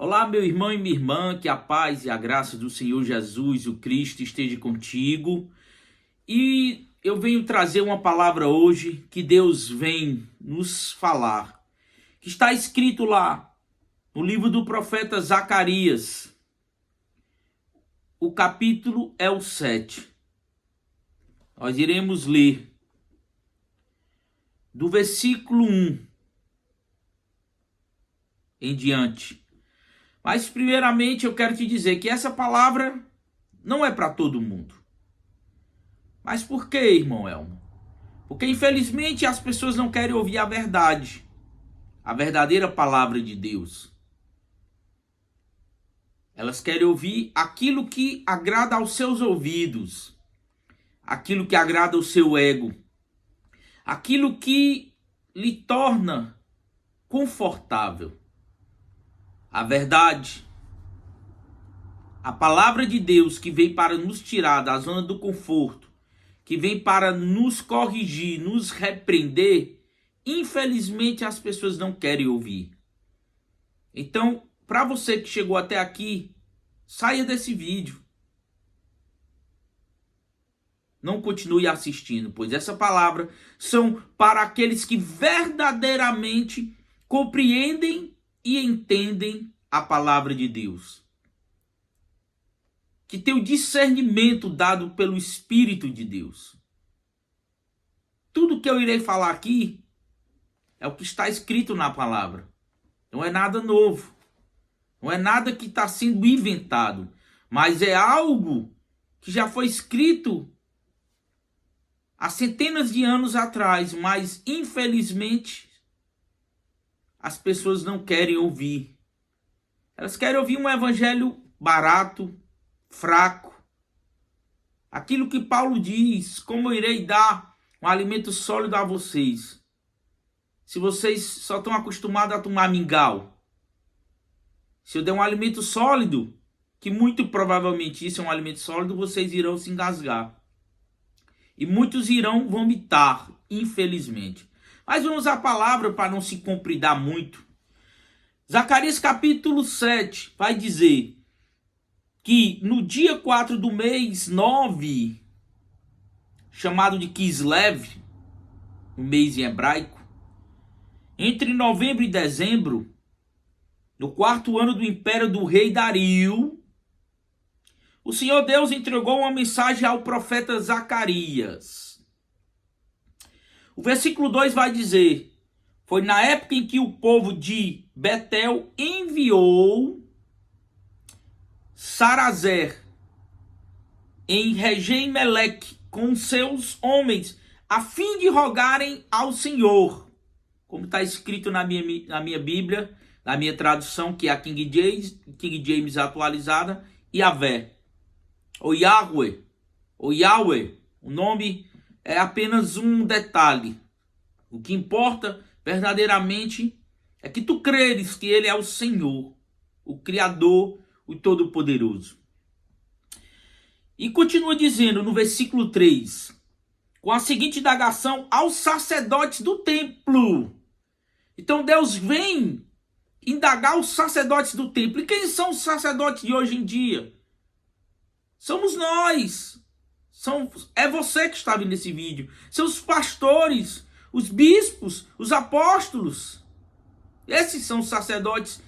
Olá, meu irmão e minha irmã, que a paz e a graça do Senhor Jesus, o Cristo, esteja contigo. E eu venho trazer uma palavra hoje que Deus vem nos falar, que está escrito lá no livro do profeta Zacarias. O capítulo é o 7. Nós iremos ler do versículo 1 em diante. Mas primeiramente eu quero te dizer que essa palavra não é para todo mundo. Mas por que, irmão Elmo? Porque infelizmente as pessoas não querem ouvir a verdade, a verdadeira palavra de Deus. Elas querem ouvir aquilo que agrada aos seus ouvidos, aquilo que agrada ao seu ego, aquilo que lhe torna confortável. A verdade, a palavra de Deus que vem para nos tirar da zona do conforto, que vem para nos corrigir, nos repreender, infelizmente as pessoas não querem ouvir. Então, para você que chegou até aqui, saia desse vídeo. Não continue assistindo, pois essa palavra são para aqueles que verdadeiramente compreendem e entendem a palavra de Deus. Que tem o discernimento dado pelo Espírito de Deus. Tudo que eu irei falar aqui é o que está escrito na palavra. Não é nada novo. Não é nada que está sendo inventado. Mas é algo que já foi escrito há centenas de anos atrás. Mas, infelizmente, as pessoas não querem ouvir. Elas querem ouvir um evangelho barato, fraco. Aquilo que Paulo diz, como eu irei dar um alimento sólido a vocês, se vocês só estão acostumados a tomar mingau. Se eu der um alimento sólido, que muito provavelmente isso é um alimento sólido, vocês irão se engasgar. E muitos irão vomitar, infelizmente. Mas vamos à palavra para não se compridar muito. Zacarias capítulo 7 vai dizer que no dia 4 do mês 9, chamado de Kislev, no mês em hebraico, entre novembro e dezembro, no quarto ano do império do rei Dario, o Senhor Deus entregou uma mensagem ao profeta Zacarias. O versículo 2 vai dizer: foi na época em que o povo de Betel enviou Sarazer em Regem-Meleque com seus homens, a fim de rogarem ao Senhor, como está escrito na minha Bíblia, na minha tradução, que é a King James atualizada, Yahvé, ou Yahweh, o nome é apenas um detalhe. O que importa verdadeiramente é que tu creres que Ele é o Senhor, o Criador, o Todo-Poderoso. E continua dizendo no versículo 3, com a seguinte indagação aos sacerdotes do templo. Então Deus vem indagar os sacerdotes do templo. E quem são os sacerdotes de hoje em dia? Somos nós. É você que está vendo esse vídeo. São os pastores, os bispos, os apóstolos. Esses são os sacerdotes.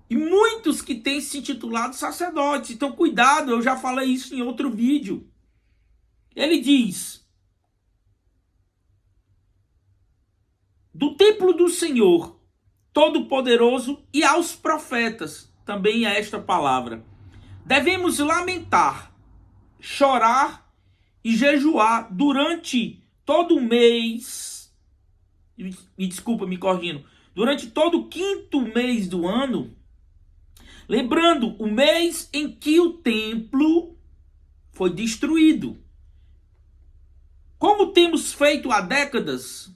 E muitos que têm se intitulado sacerdotes. Então cuidado, eu já falei isso em outro vídeo. Ele diz: do templo do Senhor Todo-Poderoso e aos profetas, também é esta palavra, devemos lamentar, chorar e jejuar durante todo o mês, me desculpa, me corrigindo, durante todo o quinto mês do ano, lembrando o mês em que o templo foi destruído. Como temos feito há décadas,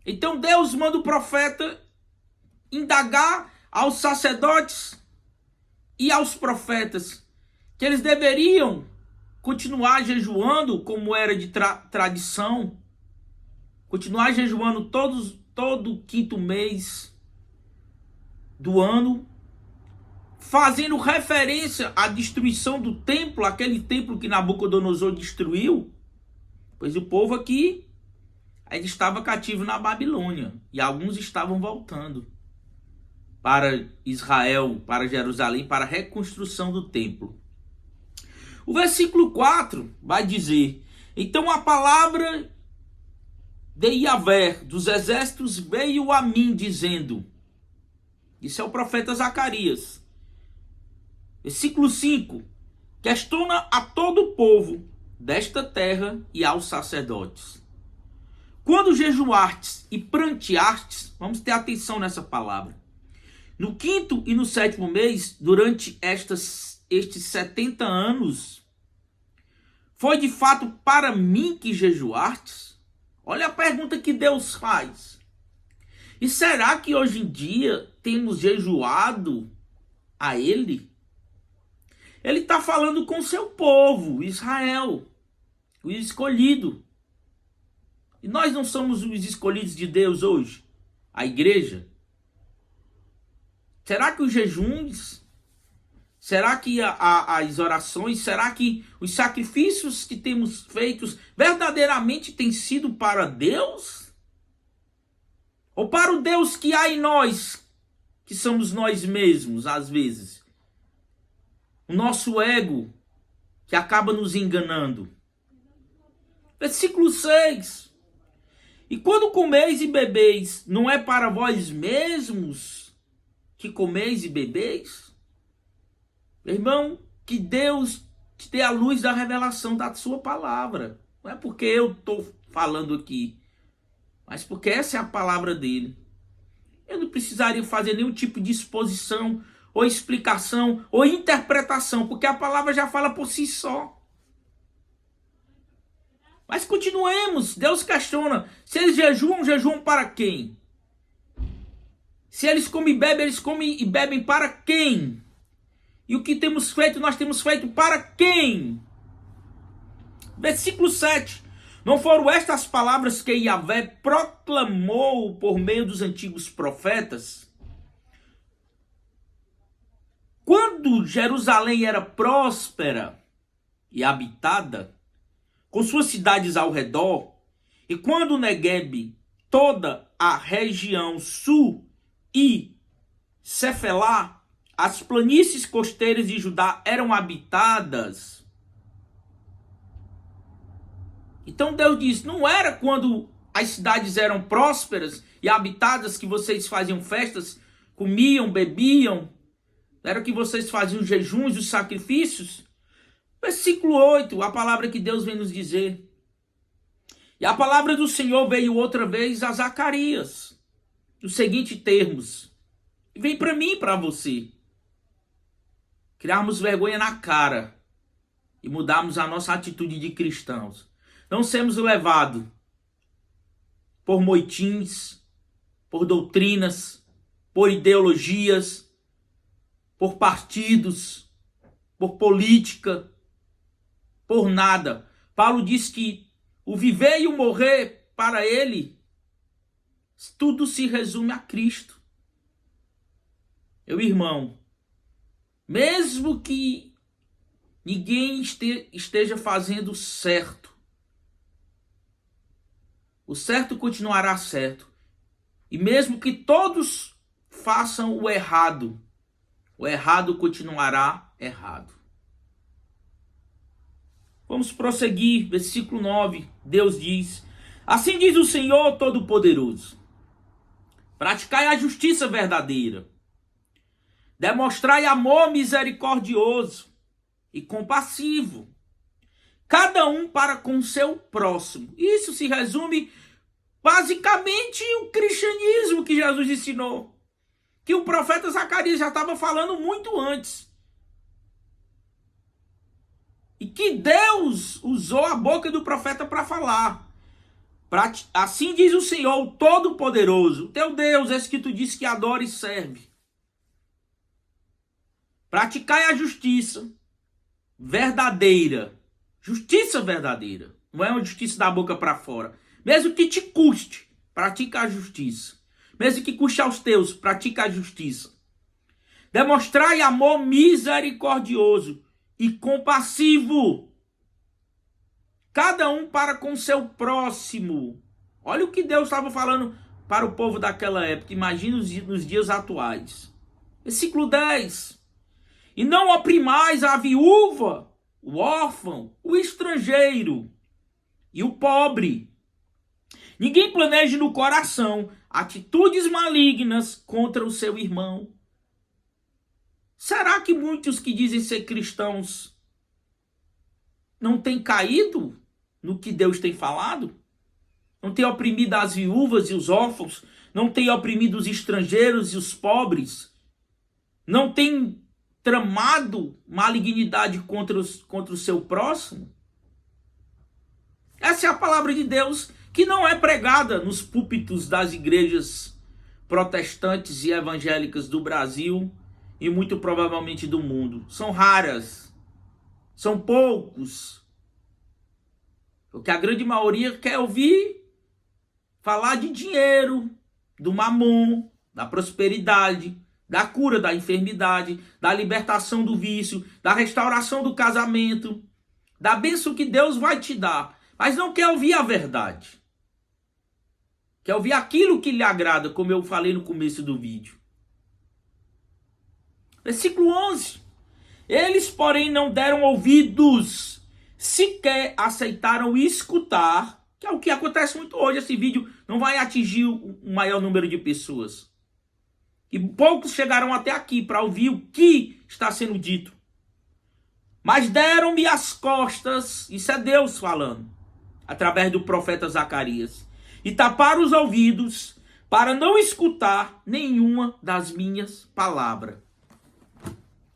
então Deus manda o profeta indagar aos sacerdotes e aos profetas que eles deveriam continuar jejuando como era de tradição, continuar jejuando todo o quinto mês do ano, fazendo referência à destruição do templo, aquele templo que Nabucodonosor destruiu, pois o povo aqui ainda estava cativo na Babilônia e alguns estavam voltando para Israel, para Jerusalém, para a reconstrução do templo. O versículo 4 vai dizer: então a palavra de Yahvé dos exércitos veio a mim dizendo, isso é o profeta Zacarias. Versículo 5, questiona a todo o povo desta terra e aos sacerdotes. Quando jejuartes e pranteartes, vamos ter atenção nessa palavra, no 5º e no 7º mês, durante estes 70 anos, foi de fato para mim que jejuartes? Olha a pergunta que Deus faz. E será que hoje em dia temos jejuado a Ele? Ele está falando com seu povo, Israel, o escolhido. E nós não somos os escolhidos de Deus hoje? A igreja? Será que os jejuns, será que as orações, será que os sacrifícios que temos feitos verdadeiramente têm sido para Deus? Ou para o Deus que há em nós, que somos nós mesmos, às vezes? O nosso ego, que acaba nos enganando. Versículo 6. E quando comeis e bebeis, não é para vós mesmos que comeis e bebeis? Meu irmão, que Deus te dê a luz da revelação da sua palavra. Não é porque eu estou falando aqui, mas porque essa é a palavra dele. Eu não precisaria fazer nenhum tipo de exposição, ou explicação, ou interpretação, porque a palavra já fala por si só. Mas continuemos, Deus questiona, se eles jejuam, jejuam para quem? Se eles comem e bebem, eles comem e bebem para quem? E o que temos feito, nós temos feito para quem? Versículo 7. Não foram estas palavras que Yahvé proclamou por meio dos antigos profetas? Quando Jerusalém era próspera e habitada, com suas cidades ao redor, e quando o Negueb, toda a região sul e Cefelá, as planícies costeiras de Judá eram habitadas. Então Deus diz, não era quando as cidades eram prósperas e habitadas que vocês faziam festas, comiam, bebiam, era que vocês faziam os jejuns, os sacrifícios? Versículo 8, a palavra que Deus vem nos dizer. E a palavra do Senhor veio outra vez a Zacarias, nos seguintes termos. E vem para mim e para você. Criarmos vergonha na cara e mudarmos a nossa atitude de cristãos. Não sermos levados por moitins, por doutrinas, por ideologias, por partidos, por política, por nada. Paulo diz que o viver e o morrer para ele, tudo se resume a Cristo. Meu irmão, mesmo que ninguém esteja fazendo certo, o certo continuará certo. E mesmo que todos façam o errado continuará errado. Vamos prosseguir, versículo 9, Deus diz, assim diz o Senhor Todo-Poderoso, praticai a justiça verdadeira, demonstrai amor misericordioso e compassivo, cada um para com o seu próximo. Isso se resume basicamente o cristianismo que Jesus ensinou, que o profeta Zacarias já estava falando muito antes. E que Deus usou a boca do profeta para falar. Assim diz o Senhor, o Todo-Poderoso, teu Deus, esse que tu disse que adora e serve. Praticai a justiça verdadeira. Justiça verdadeira. Não é uma justiça da boca para fora. Mesmo que te custe, pratica a justiça. Mesmo que custe aos teus, pratica a justiça. Demonstrai amor misericordioso e compassivo, cada um para com seu próximo. Olha o que Deus estava falando para o povo daquela época. Imagina nos dias atuais. Versículo 10. E não oprimais a viúva, o órfão, o estrangeiro e o pobre. Ninguém planeje no coração atitudes malignas contra o seu irmão. Será que muitos que dizem ser cristãos não têm caído no que Deus tem falado? Não têm oprimido as viúvas e os órfãos? Não têm oprimido os estrangeiros e os pobres? Não têm tramado malignidade contra o seu próximo? Essa é a palavra de Deus, que não é pregada nos púlpitos das igrejas protestantes e evangélicas do Brasil e muito provavelmente do mundo. São raras, são poucos. Porque a grande maioria quer ouvir falar de dinheiro, do mamon, da prosperidade, da cura da enfermidade, da libertação do vício, da restauração do casamento, da bênção que Deus vai te dar, mas não quer ouvir a verdade. Quer ouvir aquilo que lhe agrada, como eu falei no começo do vídeo. Versículo 11. Eles, porém, não deram ouvidos, sequer aceitaram escutar, que é o que acontece muito hoje. Esse vídeo não vai atingir o maior número de pessoas. E poucos chegaram até aqui para ouvir o que está sendo dito. Mas deram-me as costas, isso é Deus falando, através do profeta Zacarias, e taparam os ouvidos para não escutar nenhuma das minhas palavras.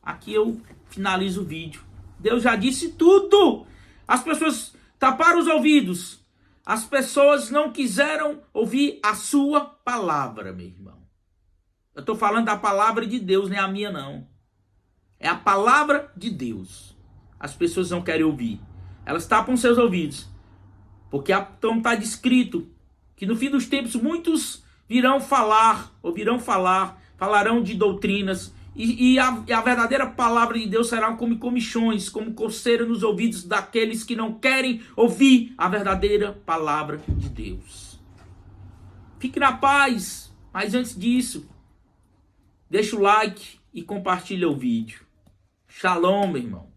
Aqui eu finalizo o vídeo. Deus já disse tudo. As pessoas taparam os ouvidos. As pessoas não quiseram ouvir a sua palavra, meu irmão. Eu estou falando da palavra de Deus, não é a minha não. É a palavra de Deus. As pessoas não querem ouvir. Elas tapam seus ouvidos. Porque então está descrito que no fim dos tempos muitos falarão de doutrinas. E a verdadeira palavra de Deus será como comichões, como coceira nos ouvidos daqueles que não querem ouvir a verdadeira palavra de Deus. Fique na paz, mas antes disso, deixa o like e compartilha o vídeo. Shalom, meu irmão.